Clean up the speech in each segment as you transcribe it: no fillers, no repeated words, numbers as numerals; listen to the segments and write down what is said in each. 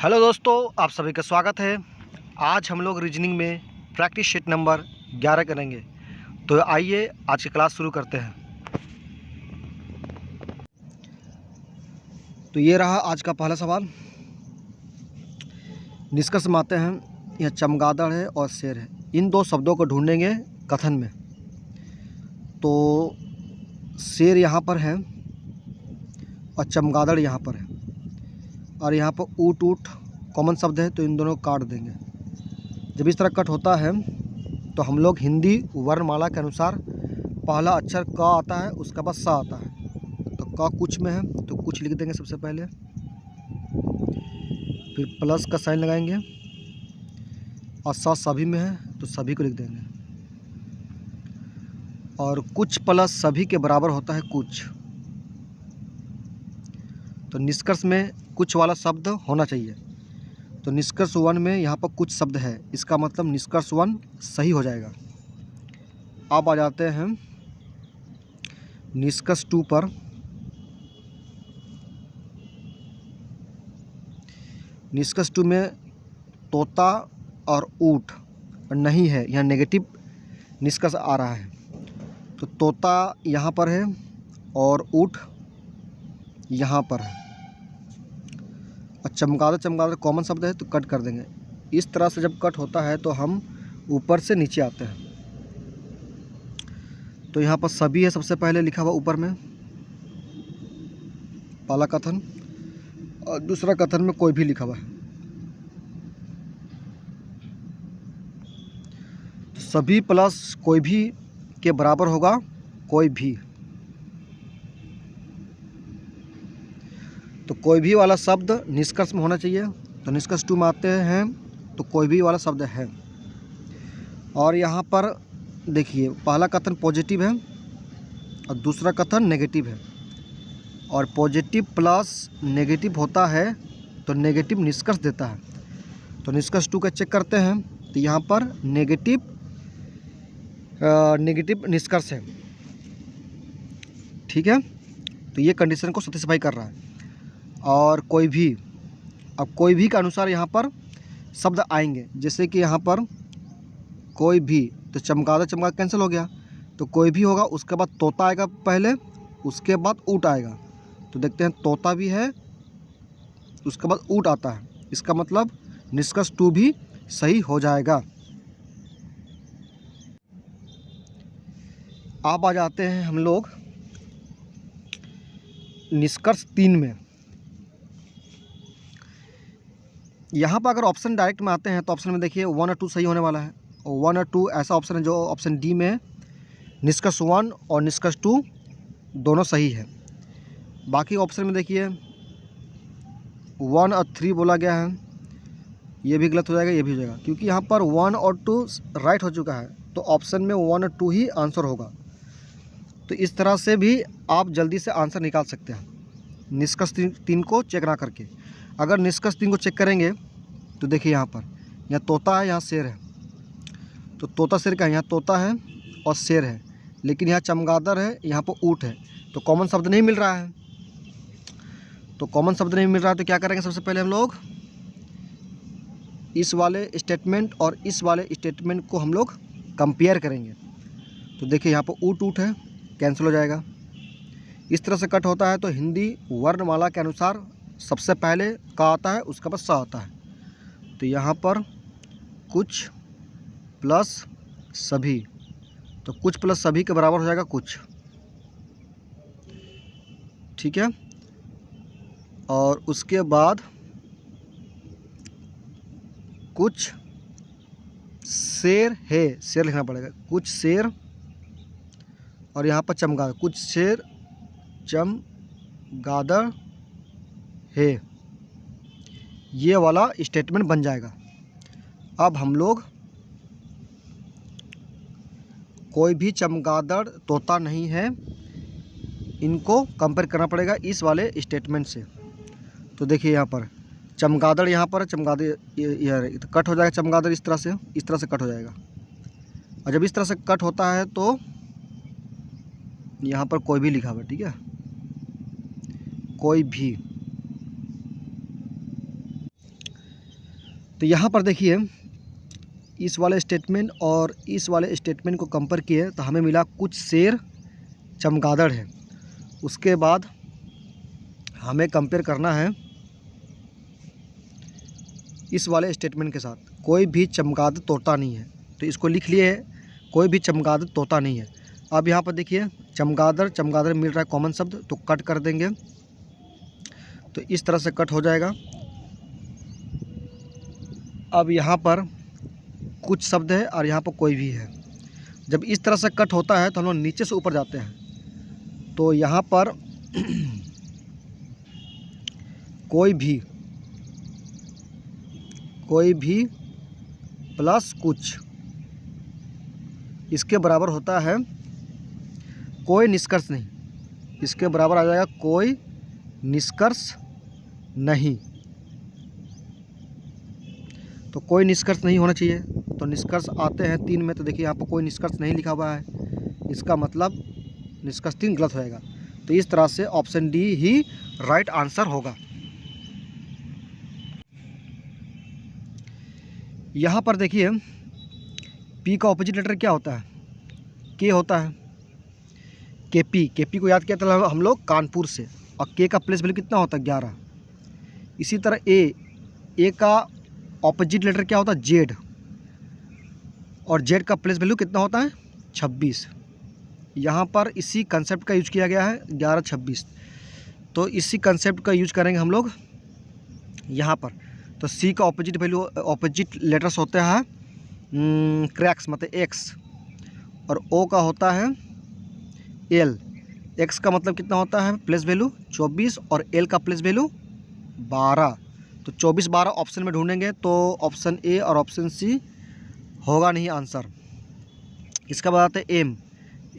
Hello दोस्तों, आप सभी का स्वागत है। आज हम लोग रीजनिंग में प्रैक्टिस शीट नंबर 11 करेंगे। तो आइए आज की क्लास शुरू करते हैं। तो ये रहा आज का पहला सवाल। निष्कर्ष में आते हैं। यह चमगादड़ है और शेर है, इन दो शब्दों को ढूंढेंगे कथन में। तो शेर यहाँ पर है और चमगादड़ यहाँ पर है, और यहाँ पर ऊट ऊट कॉमन शब्द है, तो इन दोनों को काट देंगे। जब इस तरह कट होता है तो हम लोग हिंदी वर्णमाला के अनुसार पहला अक्षर क आता है, उसके बाद स आता है। तो क कुछ में है तो कुछ लिख देंगे सबसे पहले, फिर प्लस का साइन लगाएंगे, और स सभी में है तो सभी को लिख देंगे। और कुछ प्लस सभी के बराबर होता है कुछ। तो निष्कर्ष में कुछ वाला शब्द होना चाहिए। तो निष्कर्ष 1 में यहाँ पर कुछ शब्द है, इसका मतलब निष्कर्ष 1 सही हो जाएगा। अब आ जाते हैं निष्कर्ष 2 पर। निष्कर्ष 2 में तोता और ऊँट नहीं है, यहाँ नेगेटिव निष्कर्ष आ रहा है। तो तोता यहाँ पर है और ऊँट यहाँ पर है, और चमगादड़ कॉमन शब्द है तो कट कर देंगे। इस तरह से जब कट होता है तो हम ऊपर से नीचे आते हैं। तो यहाँ पर सभी है सबसे पहले लिखा हुआ ऊपर में, पहला कथन, और दूसरा कथन में कोई भी लिखा हुआ है। तो सभी प्लस कोई भी के बराबर होगा कोई भी। तो कोई भी वाला शब्द निष्कर्ष में होना चाहिए। तो निष्कर्ष 2 में आते हैं तो कोई भी वाला शब्द है। और यहाँ पर देखिए, पहला कथन पॉजिटिव है और दूसरा कथन नेगेटिव है, और पॉजिटिव प्लस नेगेटिव होता है तो नेगेटिव निष्कर्ष देता है। तो निष्कर्ष 2 का चेक करते हैं तो यहाँ पर नेगेटिव निष्कर्ष है। ठीक है, तो ये कंडीशन को सेटिस्फाई कर रहा है। और कोई भी, अब कोई भी के अनुसार यहाँ पर शब्द आएंगे, जैसे कि यहाँ पर कोई भी, तो चमगादड़ कैंसिल हो गया, तो कोई भी होगा, उसके बाद तोता आएगा पहले, उसके बाद ऊँट आएगा। तो देखते हैं तोता भी है, उसके बाद ऊँट आता है, इसका मतलब निष्कर्ष 2 भी सही हो जाएगा। अब आ जाते हैं हम लोग निष्कर्ष 3 में। यहाँ पर अगर ऑप्शन डायरेक्ट में आते हैं तो ऑप्शन में देखिए 1 और 2 सही होने वाला है, और 1 और 2 ऐसा ऑप्शन है जो ऑप्शन डी में है, निष्कर्ष 1 और निष्कर्ष 2 दोनों सही है। बाकी ऑप्शन में देखिए 1 और 3 बोला गया है, ये भी गलत हो जाएगा, ये भी हो जाएगा, क्योंकि यहाँ पर 1 और 2 राइट हो चुका है, तो ऑप्शन में 1 और 2 ही आंसर होगा। तो इस तरह से भी आप जल्दी से आंसर निकाल सकते हैं निष्कर्ष 3 को चेक ना करके। अगर निष्कर्ष 3 को चेक करेंगे तो देखिए यहाँ तोता है, यहाँ शेर है। तो तोता शेर का, यहाँ तोता है और शेर है, लेकिन यहाँ चमगादड़ है, यहाँ पर ऊँट है। तो कॉमन शब्द नहीं मिल रहा है। तो कॉमन शब्द नहीं मिल रहा है तो क्या करेंगे, सबसे पहले हम लोग इस वाले स्टेटमेंट और इस वाले स्टेटमेंट को हम लोग कंपेयर करेंगे। तो देखिए यहाँ पर ऊँट ऊँट है, कैंसिल हो जाएगा। इस तरह से कट होता है तो हिंदी वर्णमाला के अनुसार सबसे पहले का आता है, उसके बाद सा आता है। तो यहाँ पर कुछ प्लस सभी, तो कुछ प्लस सभी के बराबर हो जाएगा कुछ। ठीक है, और उसके बाद कुछ शेर है, शेर लिखना पड़ेगा, कुछ शेर, और यहाँ पर चमगादड़, कुछ शेर चमगादड़ है, ये वाला स्टेटमेंट बन जाएगा। अब हम लोग कोई भी चमगादड़ तोता नहीं है, इनको कंपेयर करना पड़ेगा इस वाले स्टेटमेंट से। तो देखिए यहाँ पर चमगादड़, यहाँ पर चमगादड़ ये तो कट हो जाएगा, चमगादड़ इस तरह से कट हो जाएगा। और जब इस तरह से कट होता है तो यहाँ पर कोई भी लिखा हुआ है। ठीक है, कोई भी। तो यहाँ पर देखिए इस वाले स्टेटमेंट और इस वाले स्टेटमेंट को कंपेयर किए तो हमें मिला कुछ शेर चमगादड़ है। उसके बाद हमें कंपेयर करना है इस वाले स्टेटमेंट के साथ, कोई भी चमगादड़ तोता नहीं है। तो इसको लिख लिए, कोई भी चमगादड़ तोता नहीं है। अब यहाँ पर देखिए चमगादड़ चमगादड़ मिल रहा है कॉमन शब्द, तो कट कर देंगे तो इस तरह से कट हो जाएगा। अब यहाँ पर कुछ शब्द है और यहाँ पर कोई भी है। जब इस तरह से कट होता है तो हम लोग नीचे से ऊपर जाते हैं। तो यहाँ पर कोई भी प्लस कुछ, इसके बराबर होता है कोई निष्कर्ष नहीं। इसके बराबर आ जाएगा कोई निष्कर्ष नहीं। तो कोई निष्कर्ष नहीं होना चाहिए। तो निष्कर्ष आते हैं 3 में, तो देखिए यहाँ पर कोई निष्कर्ष नहीं लिखा हुआ है, इसका मतलब निष्कर्ष 3 गलत होएगा। तो इस तरह से ऑप्शन डी ही राइट आंसर होगा। यहाँ पर देखिए पी का ऑपोजिट लेटर क्या होता है? के होता है। केपी को याद किया था हम लोग कानपुर से, और के का प्लेस वैल्यू कितना होता है? 11। इसी तरह ए का ऑपोजिट लेटर क्या होता है? जेड, और जेड का प्लेस वैल्यू कितना होता है? 26। यहाँ पर इसी कंसेप्ट का यूज किया गया है 11, 26। तो इसी कंसेप्ट का यूज करेंगे हम लोग यहाँ पर। तो सी का ऑपोजिट वैल्यू, ऑपोजिट लेटर्स होते हैं क्रैक्स मतलब एक्स, और ओ का होता है एल। एक्स का मतलब कितना होता है? प्लेस वैल्यू 24, और एल का प्लेस वैल्यू 12। तो 24, 12 ऑप्शन में ढूंढेंगे तो ऑप्शन ए और ऑप्शन सी होगा नहीं आंसर। इसका बाद आता है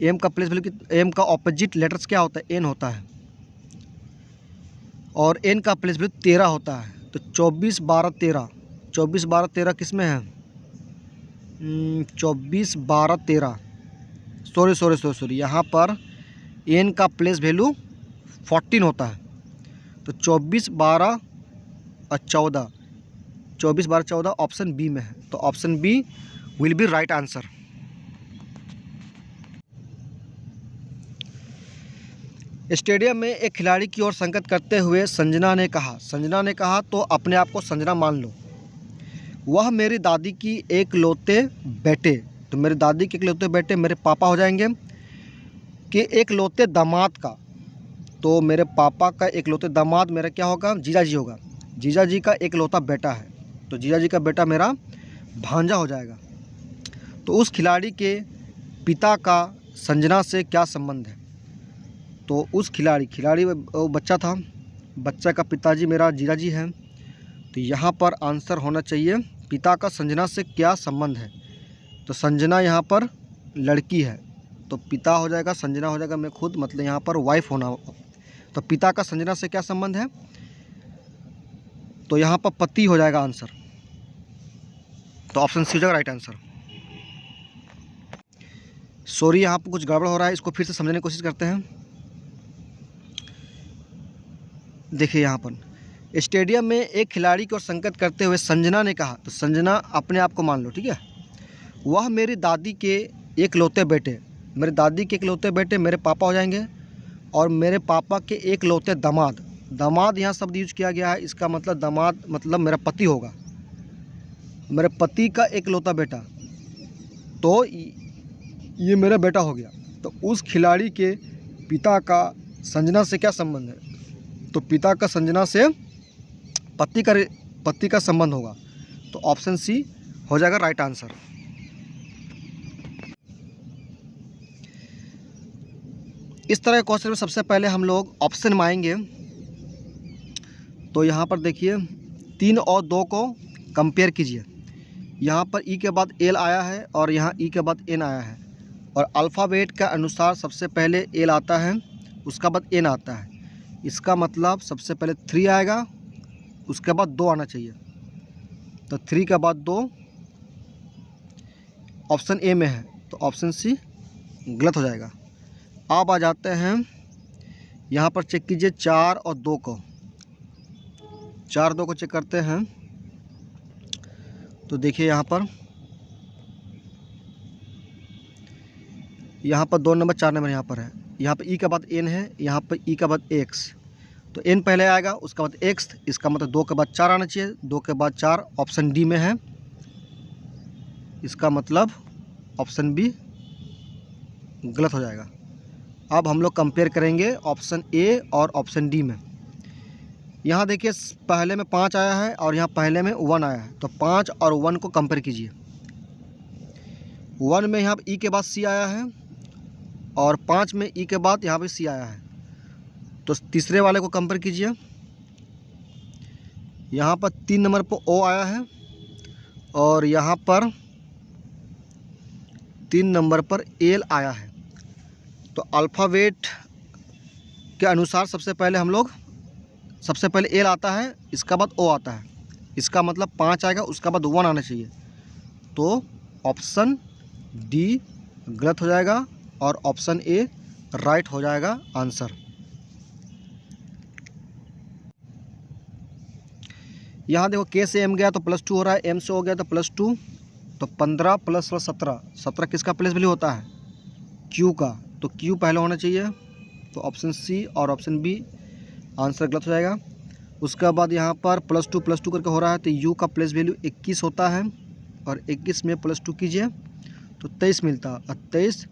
एम का प्लेस वैल्यू, एम का ऑपोजिट लेटर्स क्या होता है? एन होता है, और एन का प्लेस वैल्यू 13 होता है। तो 24, 12, 13, 24, 12, 13 किस में है? 24, 12, 13, सॉरी, यहाँ पर एन का प्लेस वैल्यू 14 होता है। तो 24, 12 और 14, 24, 12, 14 ऑप्शन बी में है। तो option B will be right answer. Stadium में एक खिलाड़ी की ओर संकेत करते हुए संजना ने कहा तो अपने आप को संजना मान लो। वह मेरी दादी की एकलौते बेटे, तो मेरी दादी के एकलौते बेटे मेरे पापा हो जाएंगे, कि एकलौते दामाद का, तो मेरे पापा का एकलौते दामाद मेरा क्या होगा? जीजा जी होगा। जीजा जी का एकलौता बेटा है, तो जीजा जी का बेटा मेरा भांजा हो जाएगा। तो उस खिलाड़ी के पिता का संजना से क्या संबंध है? तो उस खिलाड़ी वो बच्चा था, बच्चा का पिताजी मेरा जीजा जी हैं। तो यहाँ पर आंसर होना चाहिए पिता का संजना से क्या संबंध है? तो संजना यहाँ पर लड़की है, तो पिता हो जाएगा, संजना हो जाएगा मैं खुद, मतलब यहाँ पर वाइफ होना। तो पिता का संजना से क्या संबंध है? तो यहाँ पर पति हो जाएगा आंसर। तो ऑप्शन सी हो जाएगा राइट आंसर। सॉरी, यहाँ पर कुछ गड़बड़ हो रहा है, इसको फिर से समझने की कोशिश करते हैं। देखिए यहाँ पर स्टेडियम में एक खिलाड़ी को संकेत करते हुए संजना ने कहा, तो संजना अपने आप को मान लो, ठीक है। वह मेरी दादी के एकलौते बेटे, मेरे दादी के एकलौते बेटे मेरे पापा हो जाएंगे, और मेरे पापा के एकलौते दामाद यहाँ शब्द यूज किया गया है। इसका मतलब दामाद मतलब मेरा पति होगा, मेरे पति का एकलौता बेटा, तो ये मेरा बेटा हो गया। तो उस खिलाड़ी के पिता का संजना से क्या संबंध है? तो पिता का संजना से पति का संबंध होगा। तो ऑप्शन सी हो जाएगा राइट आंसर। इस तरह के क्वेश्चन में सबसे पहले हम लोग ऑप्शन में आएंगे। तो यहाँ पर देखिए 3 और 2 को कंपेयर कीजिए। यहाँ पर ई के बाद एल आया है और यहाँ ई के बाद एन आया है, और अल्फ़ाबेट के अनुसार सबसे पहले एल आता है, उसका बाद एन आता है। इसका मतलब सबसे पहले 3 आएगा, उसके बाद 2 आना चाहिए। तो 3 के बाद 2 ऑप्शन ए में है, तो ऑप्शन सी गलत हो जाएगा। अब आ जाते हैं यहाँ पर, चेक कीजिए 4 और 2 को, 4 2 को चेक करते हैं। तो देखिए यहाँ पर 2 नंबर 4 नंबर यहाँ पर है। यहाँ पर ई के बाद एन है, यहाँ पर ई के बाद एक्स, तो एन पहले आएगा, उसके बाद एक्स, इसका मतलब 2 के बाद 4 आना चाहिए। 2 के बाद 4 ऑप्शन डी में है, इसका मतलब ऑप्शन बी गलत हो जाएगा। अब हम लोग कंपेयर करेंगे ऑप्शन ए और ऑप्शन डी में। यहाँ देखिए पहले में 5 आया है और यहाँ पहले में 1 आया है, तो 5 और 1 को कंपेयर कीजिए। 1 में यहाँ ई के बाद सी आया है और 5 में ई के बाद यहाँ पे सी आया है, तो तीसरे वाले को कंपेयर कीजिए। यहाँ पर 3 नंबर पर ओ आया है और यहाँ पर 3 नंबर पर एल आया है। तो अल्फ़ाबेट के अनुसार सबसे पहले एल आता है, इसका बाद ओ आता है, इसका मतलब 5 आएगा, उसका बाद 1 आना चाहिए। तो ऑप्शन डी गलत हो जाएगा और ऑप्शन ए राइट हो जाएगा आंसर। यहाँ देखो के से एम गया तो +2 हो रहा है, एम से हो गया तो +2, तो 15 + 17, 17 किसका प्लेस वैल्यू होता है? क्यू का, तो क्यू पहले होना चाहिए, तो ऑप्शन सी और ऑप्शन बी आंसर गलत हो जाएगा। उसके बाद यहाँ पर +2 करके हो रहा है, तो यू का प्लेस वैल्यू 21 होता है और 21 में +2 कीजिए तो 23 मिलता है, और 23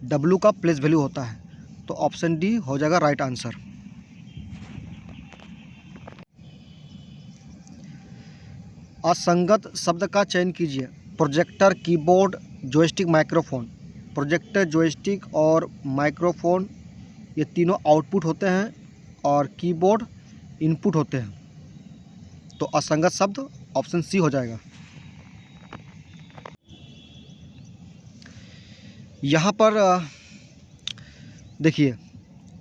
डब्लू का प्लेस वैल्यू होता है, तो ऑप्शन डी हो जाएगा राइट आंसर। असंगत शब्द का चयन कीजिए। Projector, keyboard, joystick, microphone. Projector, joystick और माइक्रोफोन ये तीनों आउटपुट होते हैं और कीबोर्ड इनपुट होते हैं, तो असंगत शब्द ऑप्शन सी हो जाएगा। यहाँ पर देखिए,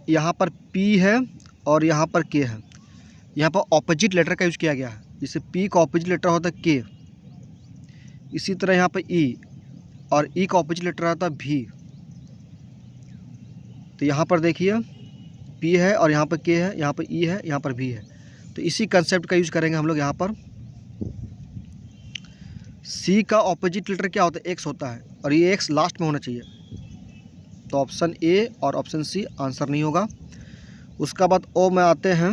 यहाँ पर पी है और यहाँ पर के है। यहाँ पर ऑपोजिट लेटर का यूज़ किया गया है, जैसे पी का ऑपोजिट लेटर होता है के, इसी तरह यहाँ पर ई और ई का ऑपोजिट लेटर आता है भी। तो यहाँ पर देखिए पी है और यहाँ पर के है, यहाँ पर ई है, यहाँ पर भी है, तो इसी कंसेप्ट का यूज़ करेंगे हम लोग। यहाँ पर सी का ऑपोजिट लेटर क्या होता है? एक्स होता है, और ये एक्स लास्ट में होना चाहिए, तो ऑप्शन ए और ऑप्शन सी आंसर नहीं होगा। उसका बाद ओ में आते हैं।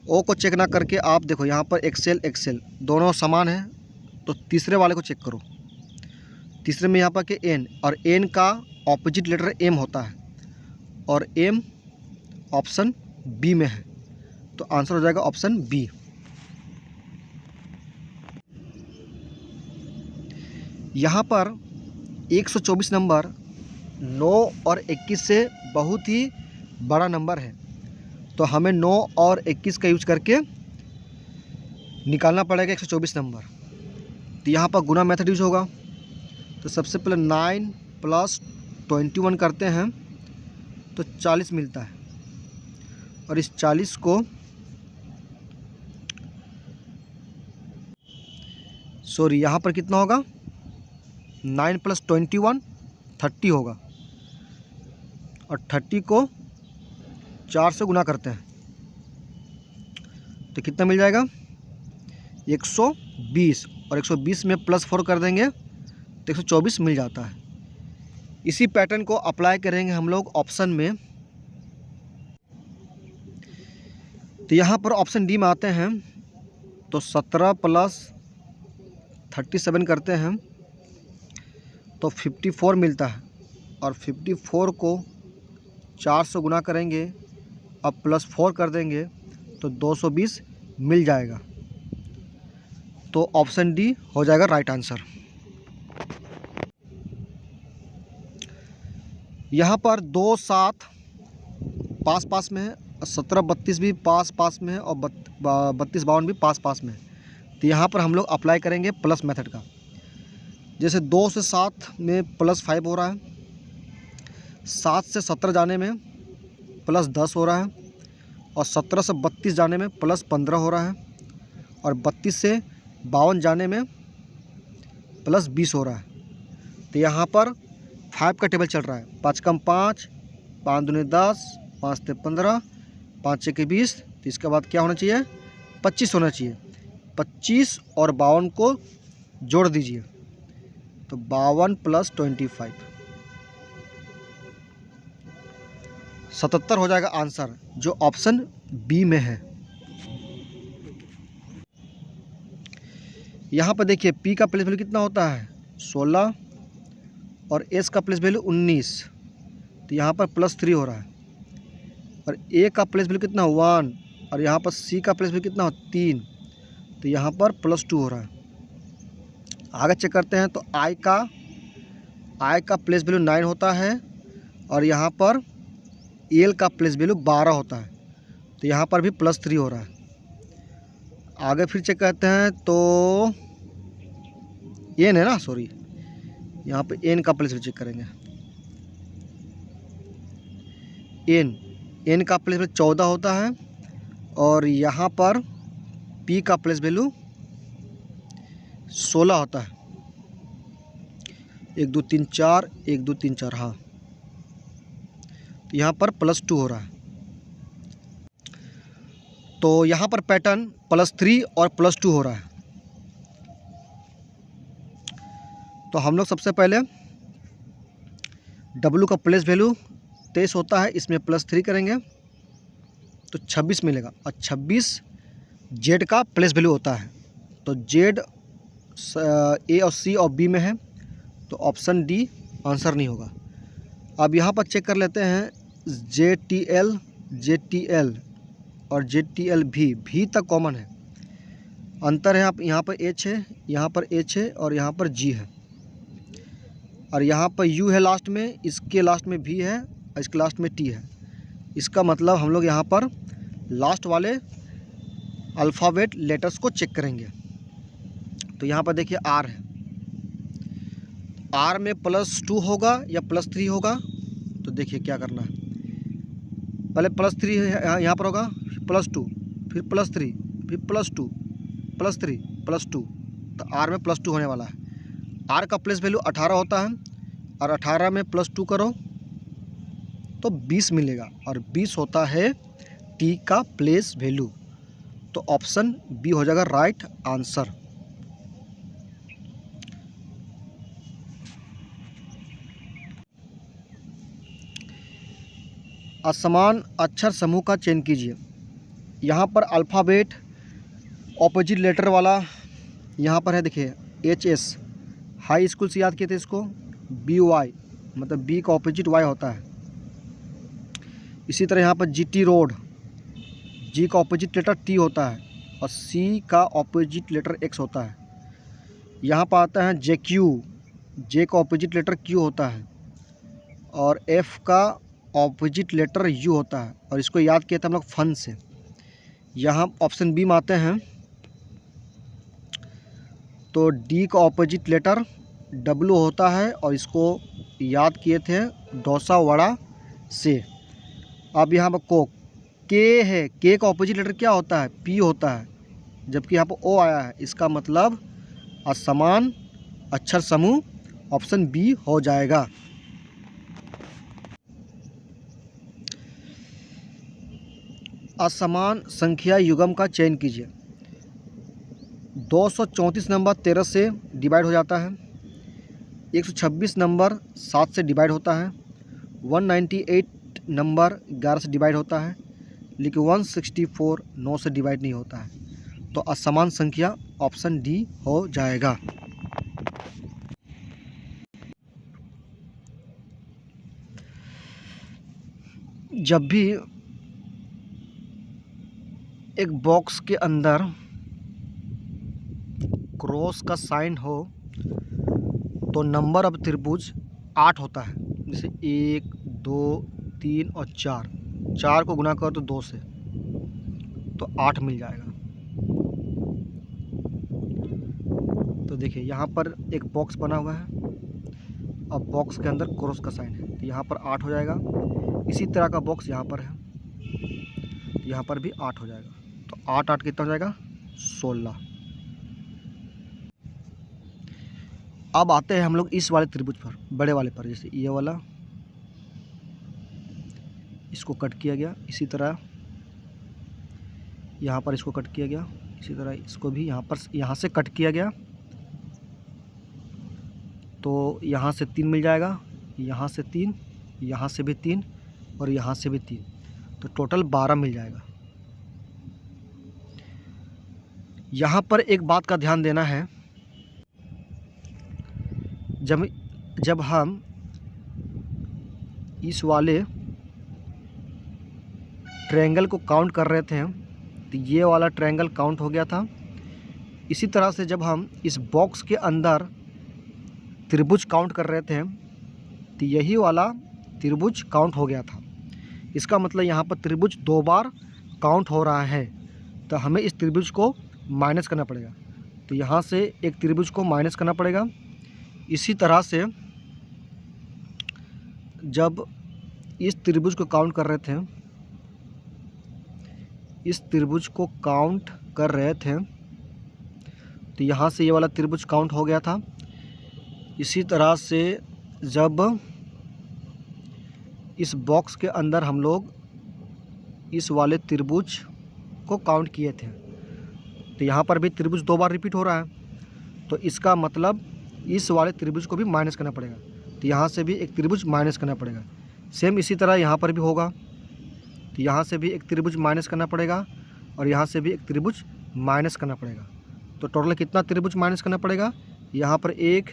ओ को चेक ना करके आप देखो यहाँ पर एक्सेल दोनों समान हैं, तो तीसरे वाले को चेक करो। तीसरे में यहाँ पर के एन, और एन का ऑपोजिट लेटर एम होता है और एम ऑप्शन बी में है, तो आंसर हो जाएगा ऑप्शन बी। यहाँ पर 124 नंबर 9 और 21 से बहुत ही बड़ा नंबर है, तो हमें 9 और 21 का यूज़ करके निकालना पड़ेगा 124 नंबर। तो यहाँ पर गुना मेथड यूज होगा, तो सबसे पहले 9 + 21 करते हैं तो 40 मिलता है, और इस 40 को यहाँ पर कितना होगा? 9 + 21 30 होगा, और 30 को 4 से गुना करते हैं तो कितना मिल जाएगा? 120, और 120 में +4 कर देंगे तो 124 मिल जाता है। इसी पैटर्न को अप्लाई करेंगे हम लोग ऑप्शन में। तो यहाँ पर ऑप्शन डी में आते हैं, तो 17 + 37 करते हैं तो 54 मिलता है, और 54 को 4 से गुना करेंगे, अब +4 कर देंगे तो 220 मिल जाएगा, तो ऑप्शन डी हो जाएगा राइट आंसर। यहाँ पर 2 7 पास में है, 17 32 भी पास में है, और 32 52 भी पास में है। तो यहाँ पर हम लोग अप्लाई करेंगे प्लस मेथड का। जैसे 2 से 7 में +5 हो रहा है, 7 से 17 जाने में +10 हो रहा है, और 17 से 32 जाने में +15 हो रहा है, और 32 से 52 जाने में +20 हो रहा है। तो यहाँ पर 5 का टेबल चल रहा है, 5 कम 5, 5 दूनी 10, 5 ते 15, 5 छः के 20, तो इसके बाद क्या होना चाहिए? 25 होना चाहिए। 25 और 52 को जोड़ दीजिए, तो 52 + 25 77 हो जाएगा आंसर, जो ऑप्शन बी में है। यहाँ पर देखिए पी का प्लेस वैल्यू कितना होता है 16 और एस का प्लेस वैल्यू 19, तो यहाँ पर +3 हो रहा है। और ए का प्लेस वैल्यू कितना 1 और यहाँ पर सी का प्लेस वैल्यू कितना हो 3, तो यहाँ पर +2 हो रहा है। आगे चेक करते हैं, तो आई का प्लेस वैल्यू 9 होता है और यहाँ पर एल का प्लेस वैल्यू 12 होता है, तो यहाँ पर भी +3 हो रहा है। आगे फिर चेक करते हैं, तो एन है ना, सॉरी, यहाँ पे एन का प्लेस वैल्यू चेक करेंगे। एन का प्लेस वैल्यू 14 होता है और यहाँ पर पी का प्लेस वैल्यू 16 होता है। 1 2 3 4 1 2 3 4, हाँ, तो यहाँ पर +2 हो रहा है। तो यहाँ पर पैटर्न +3 और +2 हो रहा है। तो हम लोग सबसे पहले W का प्लेस वैल्यू 23 होता है, इसमें +3 करेंगे तो 26 मिलेगा। और 26 Z का प्लेस वैल्यू होता है, तो Z ए और सी और बी में है, तो ऑप्शन डी आंसर नहीं होगा। अब यहाँ पर चेक कर लेते हैं ZTL और ZTL भी तक कॉमन है। अंतर है, आप यहाँ पर H है, यहाँ पर H है और यहाँ पर G है, और यहाँ पर U है लास्ट में, इसके लास्ट में V है और इसके लास्ट में T है। इसका मतलब हम लोग यहाँ पर लास्ट वाले अल्फ़ाबेट लेटर्स को चेक करेंगे। तो यहाँ पर देखिए R है, R में +2 होगा या +3 होगा, तो देखिए क्या करना है। पहले +3 यहाँ पर होगा, +2, फिर +3, फिर +2, +3, +2, तो R में +2 होने वाला है। R का प्लेस वैल्यू 18 होता है और 18 में +2 करो तो 20 मिलेगा, और 20 होता है T का प्लेस वैल्यू, तो ऑप्शन बी हो जाएगा राइट आंसर। असमान अक्षर समूह का चयन कीजिए। यहाँ पर अल्फ़ाबेट ऑपोजिट लेटर वाला यहाँ पर है, देखिए HS, हाई स्कूल से याद किए थे इसको। BY मतलब B का ऑपोजिट Y होता है। इसी तरह यहाँ पर GT रोड, G का ऑपोजिट लेटर T होता है और C का ऑपोजिट लेटर X होता है। यहाँ पर आता है JQ, J का ऑपोजिट लेटर Q होता है और F का ऑपोजिट लेटर U होता है, और इसको याद किए थे हम लोग फन से। यहाँ ऑप्शन बी में आते हैं, तो D का ऑपोजिट लेटर W होता है और इसको याद किए थे डोसा वड़ा से। अब यहाँ पर को K है, K का ऑपोजिट लेटर क्या होता है P होता है, जबकि यहाँ पर O आया है, इसका मतलब असमान अक्षर समूह ऑप्शन बी हो जाएगा। असमान संख्या युग्म का चयन कीजिए। 234 नंबर 13 से डिवाइड हो जाता है, 126 नंबर 7 से डिवाइड होता है, 198 नंबर 11 से डिवाइड होता है, लेकिन 164 9 से डिवाइड नहीं होता है, तो असमान संख्या ऑप्शन डी हो जाएगा। जब भी एक बॉक्स के अंदर क्रॉस का साइन हो तो नंबर ऑफ त्रिभुज 8 होता है। जैसे 1 2 3 और 4 को गुना करो तो 2 से, तो 8 मिल जाएगा। तो देखिए यहाँ पर एक बॉक्स बना हुआ है, अब बॉक्स के अंदर क्रॉस का साइन है, तो यहाँ पर 8 हो जाएगा। इसी तरह का बॉक्स यहाँ पर है, तो यहाँ पर भी 8 हो जाएगा, तो 8 8 कितना हो जाएगा 16। अब आते हैं हम लोग इस वाले त्रिभुज पर, बड़े वाले पर, जैसे ये वाला, इसको कट किया गया, इसी तरह यहाँ पर इसको कट किया गया, इसी तरह इसको भी यहाँ से कट किया गया तो यहाँ से 3 मिल जाएगा, यहाँ से 3, यहाँ से भी 3 और यहाँ से भी 3, तो टोटल 12 मिल जाएगा। यहाँ पर एक बात का ध्यान देना है, जब हम इस वाले ट्रायंगल को काउंट कर रहे थे तो ये वाला ट्रायंगल काउंट हो गया था। इसी तरह से जब हम इस बॉक्स के अंदर त्रिभुज काउंट कर रहे थे तो यही वाला त्रिभुज काउंट हो गया था। इसका मतलब यहाँ पर त्रिभुज 2 बार काउंट हो रहा है, तो हमें इस त्रिभुज को माइनस करना पड़ेगा। तो यहाँ से एक त्रिभुज को माइनस करना पड़ेगा। इसी तरह से जब इस त्रिभुज को काउंट कर रहे थे, इस त्रिभुज को काउंट कर रहे थे तो यहाँ से ये वाला त्रिभुज काउंट हो गया था। इसी तरह से जब इस बॉक्स के अंदर हम लोग इस वाले त्रिभुज को काउंट किए थे तो यहाँ पर भी त्रिभुज 2 बार रिपीट हो रहा है, तो इसका मतलब इस वाले त्रिभुज को भी माइनस करना पड़ेगा। तो यहाँ से भी एक त्रिभुज माइनस करना पड़ेगा। सेम इसी तरह यहाँ पर भी होगा, तो यहाँ से भी एक त्रिभुज माइनस करना पड़ेगा और यहाँ से भी एक त्रिभुज माइनस करना पड़ेगा। तो टोटल कितना त्रिभुज माइनस करना पड़ेगा? यहाँ पर 1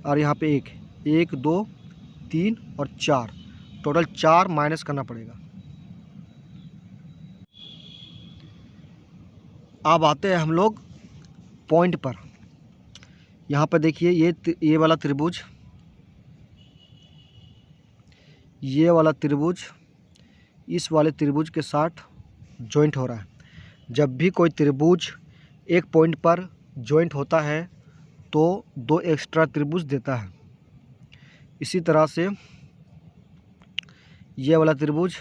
और यहाँ पे 1, 2, 3 और 4, टोटल 4 माइनस करना पड़ेगा। अब आते हैं हम लोग पॉइंट पर। यहाँ पर देखिए ये वाला त्रिभुज, ये वाला त्रिभुज इस वाले त्रिभुज के साथ जॉइंट हो रहा है। जब भी कोई त्रिभुज एक पॉइंट पर जॉइंट होता है तो 2 एक्स्ट्रा त्रिभुज देता है। इसी तरह से ये वाला त्रिभुज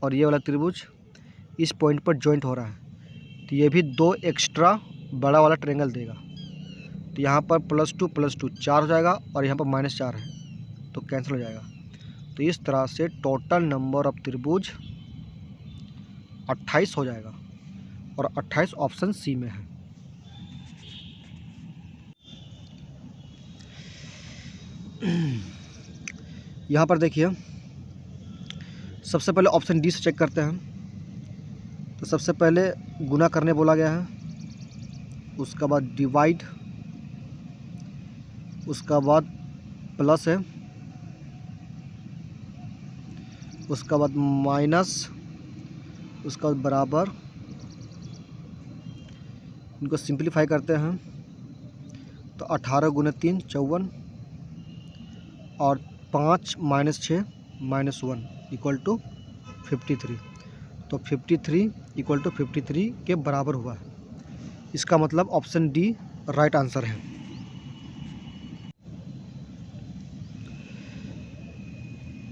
और ये वाला त्रिभुज इस पॉइंट पर जॉइंट हो रहा है, तो ये भी 2 एक्स्ट्रा बड़ा वाला ट्रायंगल देगा। तो यहाँ पर +2 + 2 4 हो जाएगा और यहाँ पर -4 है तो कैंसिल हो जाएगा। तो इस तरह से टोटल नंबर ऑफ त्रिभुज 28 हो जाएगा और 28 ऑप्शन सी में है। यहाँ पर देखिए, सबसे पहले ऑप्शन डी से चेक करते हैं। तो सबसे पहले गुना करने बोला गया है, उसका बाद डिवाइड, उसका बाद प्लस है, उसका बाद माइनस, उसका बाद बराबर। इनको सिंपलीफाई करते हैं तो 18 × 3 54 और 5 - 6 -1 = 53। तो 53 = 53 के बराबर हुआ है। इसका मतलब ऑप्शन डी राइट आंसर है।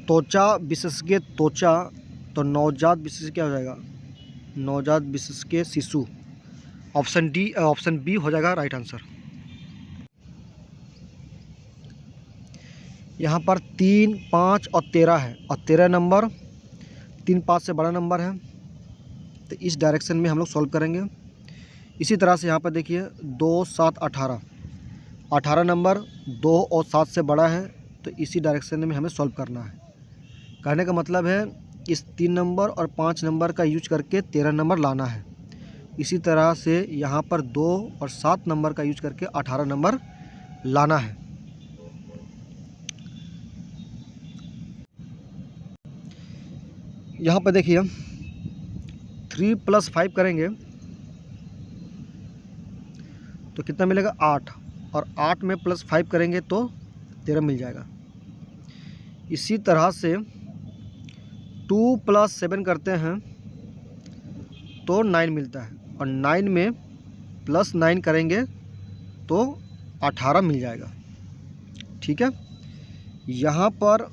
त्वचा विशेषज्ञ त्वचा, तो नवजात विशेषज्ञ क्या हो जाएगा? नवजात विशेषज्ञ शिशु। ऑप्शन बी हो जाएगा राइट आंसर। यहाँ पर 3, 5 और 13 है और 13 नंबर 3, 5 से बड़ा नंबर है, तो इस डायरेक्शन में हम लोग सॉल्व करेंगे। इसी तरह से यहाँ पर देखिए 2, 7, 18, 18 नंबर 2 और 7 से बड़ा है, तो इसी डायरेक्शन में हमें सॉल्व करना है। कहने का मतलब है इस 3 नंबर और 5 नंबर का यूज करके 13 नंबर लाना है। इसी तरह से यहाँ पर 2 और 7 नंबर का यूज करके 18 नंबर लाना है। यहाँ पर देखिए 3 + 5 करेंगे तो कितना मिलेगा? 8, और 8 में +5 करेंगे तो 13 मिल जाएगा। इसी तरह से 2 + 7 करते हैं तो 9 मिलता है, और 9 में +9 करेंगे तो 18 मिल जाएगा। ठीक है। यहाँ पर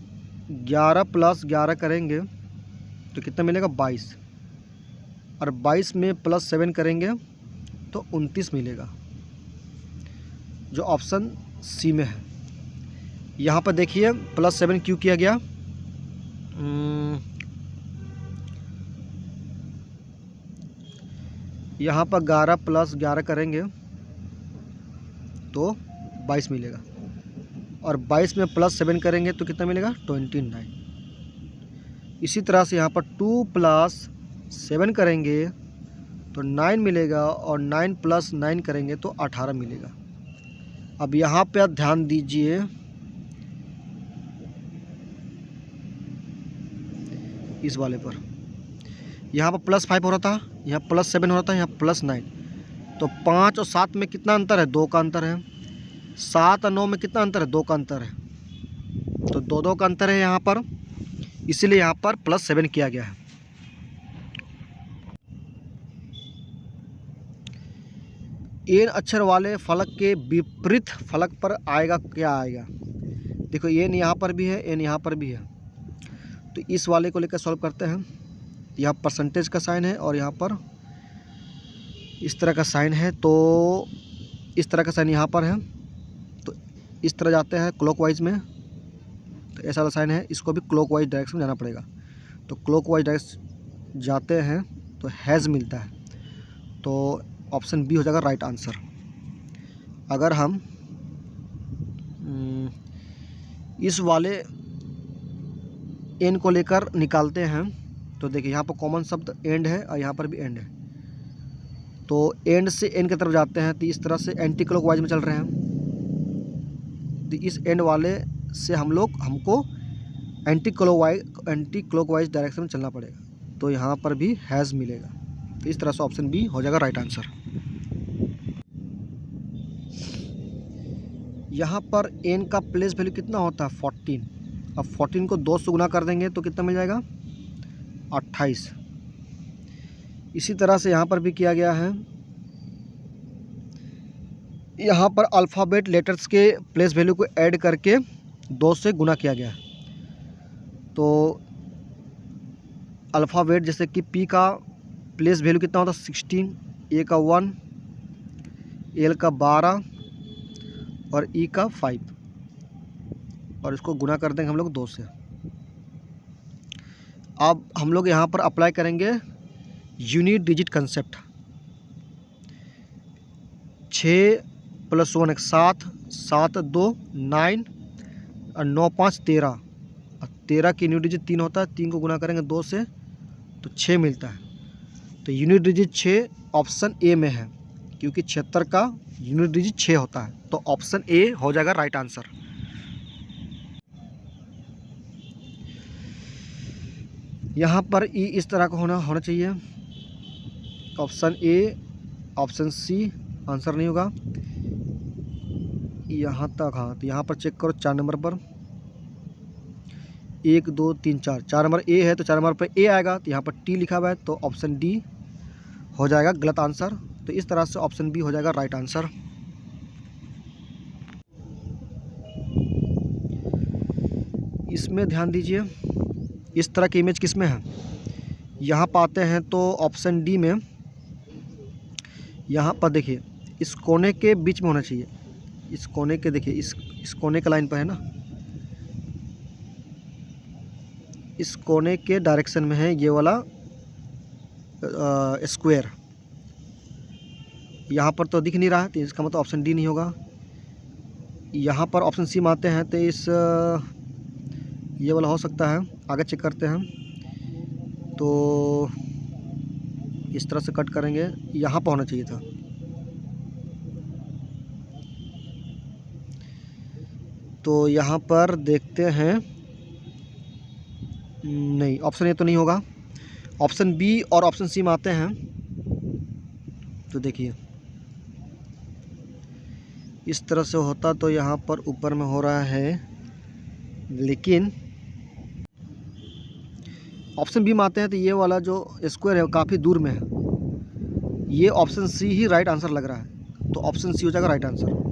11 + 11 करेंगे तो कितना मिलेगा? 22, और 22 में +7 करेंगे तो 29 मिलेगा, जो ऑप्शन सी में है। यहाँ पर देखिए +7 क्यों किया गया? यहाँ पर 11 + 11 करेंगे तो 22 मिलेगा, और 22 में +7 करेंगे तो कितना मिलेगा 29। इसी तरह से यहाँ पर 2 + 7 करेंगे तो 9 मिलेगा, और 9 + 9 करेंगे तो 18 मिलेगा। अब यहाँ पे आप ध्यान दीजिए, इस वाले पर यहाँ पर +5 हो रहा था, यहाँ +7 हो रहा था, यहाँ +9, तो 5 और 7 में कितना अंतर है, 2 का अंतर है। 7 और 9 में कितना अंतर है, 2 का अंतर है, तो 2 का अंतर है यहाँ पर, इसीलिए यहाँ पर +7 किया गया है। एन अक्षर वाले फलक के विपरीत फलक पर आएगा क्या आएगा। देखो एन यहाँ पर भी है, एन यहाँ पर भी है, तो इस वाले को लेकर सॉल्व करते हैं। यहाँ परसेंटेज का साइन है और यहाँ पर इस तरह का साइन है, तो इस तरह का साइन यहाँ पर है, तो इस तरह जाते हैं क्लॉकवाइज में, तो ऐसा वाला साइन है, इसको भी क्लॉकवाइज डायरेक्शन में जाना पड़ेगा। तो क्लॉकवाइज डायरेक्शन जाते हैं तो हैज़ मिलता है, तो ऑप्शन बी हो जाएगा राइट आंसर। अगर हम इस वाले एन को लेकर निकालते हैं तो देखिए यहाँ पर कॉमन शब्द एंड है और यहाँ पर भी एंड है, तो एंड से एन की तरफ जाते हैं तो इस तरह से एंटी क्लॉकवाइज में चल रहे हैं, तो इस एंड वाले से हमको एंटी क्लॉकवाइज डायरेक्शन में चलना पड़ेगा, तो यहाँ पर भी हैज़ मिलेगा। तो इस तरह से ऑप्शन बी हो जाएगा राइट आंसर। यहाँ पर एन का प्लेस वैल्यू कितना होता है 14, अब 14 को 2 से गुना कर देंगे तो कितना मिल जाएगा 28। इसी तरह से यहाँ पर भी किया गया है, यहाँ पर अल्फ़ाबेट लेटर्स के प्लेस वैल्यू को ऐड करके 2 से गुना किया गया है। तो अल्फ़ाबेट जैसे कि पी का प्लेस वैल्यू कितना होता है 16, ए का 1, एल का 12 और ई का 5, और इसको गुना कर देंगे हम लोग 2 से। अब हम लोग यहाँ पर अप्लाई करेंगे यूनिट डिजिट कंसेप्ट। 6 + 1 7, 7 2 9 और 9 5 13, और 13 की यूनिट डिजिट 3 होता है, 3 को गुना करेंगे 2 से तो 6 मिलता है। तो यूनिट डिजिट 6 ऑप्शन ए में है, क्योंकि 76 का यूनिट डिजिट 6 होता है, तो ऑप्शन ए हो जाएगा राइट आंसर। यहाँ पर ई इस तरह का होना चाहिए, option A, option C answer नहीं होगा। यहाँ तक, हाँ, तो यहाँ पर चेक करो 4 नंबर पर 1 2 3 4, 4 नंबर ए है तो 4 नंबर पर ए आएगा, तो यहाँ पर टी लिखा हुआ है, तो ऑप्शन डी हो जाएगा गलत आंसर। तो इस तरह से ऑप्शन बी हो जाएगा राइट आंसर। इसमें ध्यान दीजिए, इस तरह की इमेज किस में है, यहाँ पाते हैं तो ऑप्शन डी में। यहाँ पर देखिए इस कोने के बीच में होना चाहिए, इस कोने के, देखिए इस कोने का लाइन पर है ना, इस कोने के डायरेक्शन में है ये वाला स्क्वायर। यहाँ पर तो दिख नहीं रहा है, तो इसका मतलब ऑप्शन डी नहीं होगा। यहाँ पर ऑप्शन सी में आते हैं तो इस ये वाला हो सकता है, आगे चेक करते हैं। तो इस तरह से कट करेंगे, यहाँ पर होना चाहिए था, तो यहाँ पर देखते हैं, नहीं ऑप्शन ए तो नहीं होगा, ऑप्शन बी और ऑप्शन सी में आते हैं। तो देखिए इस तरह से होता तो यहाँ पर ऊपर में हो रहा है, लेकिन ऑप्शन बी में आते हैं तो ये वाला जो स्क्वायर है काफ़ी दूर में है, ये ऑप्शन सी ही राइट आंसर लग रहा है, तो ऑप्शन सी हो जाएगा राइट आंसर।